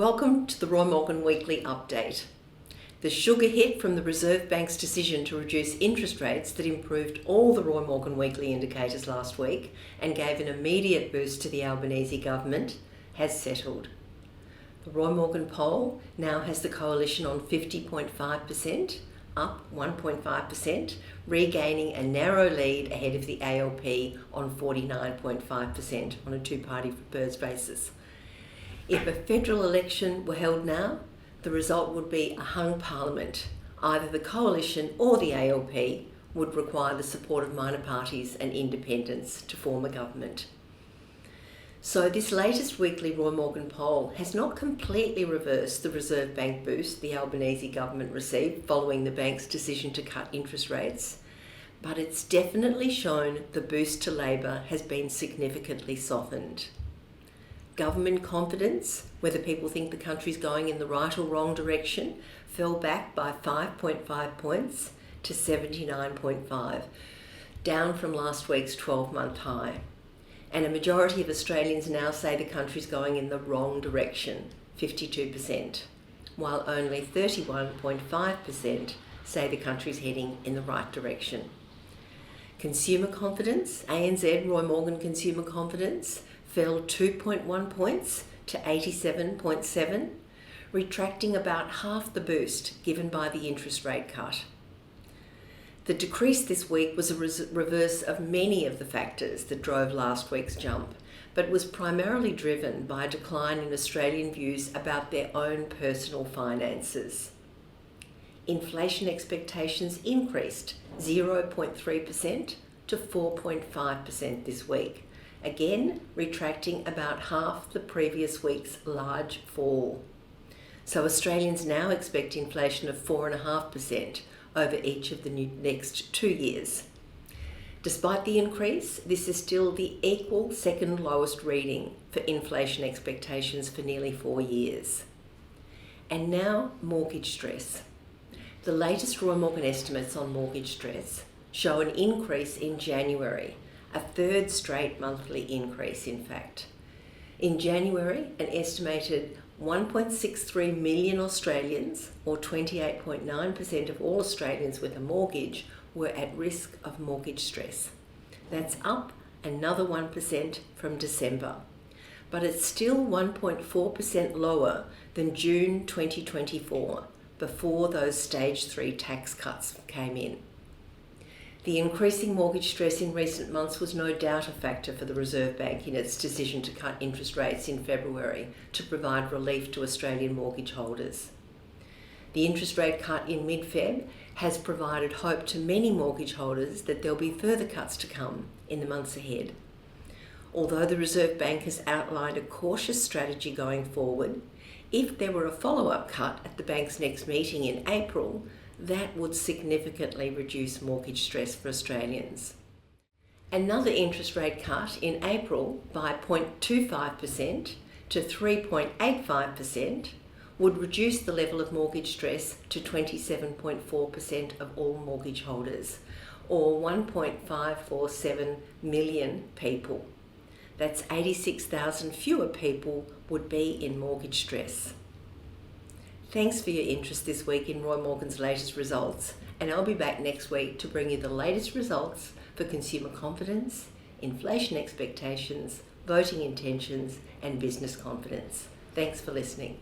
Welcome to the Roy Morgan Weekly Update. The sugar hit from the Reserve Bank's decision to reduce interest rates that improved all the Roy Morgan Weekly indicators last week and gave an immediate boost to the Albanese government has settled. The Roy Morgan poll now has the coalition on 50.5%, up 1.5%, regaining a narrow lead ahead of the ALP on 49.5% on a two-party birds basis. If a federal election were held now, the result would be a hung parliament. Either the coalition or the ALP would require the support of minor parties and independents to form a government. So this latest weekly Roy Morgan poll has not completely reversed the Reserve Bank boost the Albanese government received following the bank's decision to cut interest rates, but it's definitely shown the boost to Labor has been significantly softened. Government confidence, whether people think the country's going in the right or wrong direction, fell back by 5.5 points to 79.5, down from last week's 12-month high. And a majority of Australians now say the country's going in the wrong direction, 52%, while only 31.5% say the country's heading in the right direction. Consumer confidence, ANZ Roy Morgan Consumer Confidence, fell 2.1 points to 87.7, retracting about half the boost given by the interest rate cut. The decrease this week was a reverse of many of the factors that drove last week's jump, but was primarily driven by a decline in Australian views about their own personal finances. Inflation expectations increased 0.3% to 4.5% this week, again retracting about half the previous week's large fall. So Australians now expect inflation of 4.5% over each of the next 2 years. Despite the increase, this is still the equal second lowest reading for inflation expectations for nearly 4 years. And now mortgage stress. The latest Roy Morgan estimates on mortgage stress show an increase in January, a third straight monthly increase in fact. In January, an estimated 1.63 million Australians, or 28.9% of all Australians with a mortgage, were at risk of mortgage stress. That's up another 1% from December, but it's still 1.4% lower than June 2024, before those stage 3 tax cuts came in. The increasing mortgage stress in recent months was no doubt a factor for the Reserve Bank in its decision to cut interest rates in February to provide relief to Australian mortgage holders. The interest rate cut in mid-Feb has provided hope to many mortgage holders that there'll be further cuts to come in the months ahead. Although the Reserve Bank has outlined a cautious strategy going forward, if there were a follow-up cut at the bank's next meeting in April, that would significantly reduce mortgage stress for Australians. Another interest rate cut in April by 0.25% to 3.85% would reduce the level of mortgage stress to 27.4% of all mortgage holders, or 1.547 million people. That's 86,000 fewer people would be in mortgage stress. Thanks for your interest this week in Roy Morgan's latest results, and I'll be back next week to bring you the latest results for consumer confidence, inflation expectations, voting intentions, and business confidence. Thanks for listening.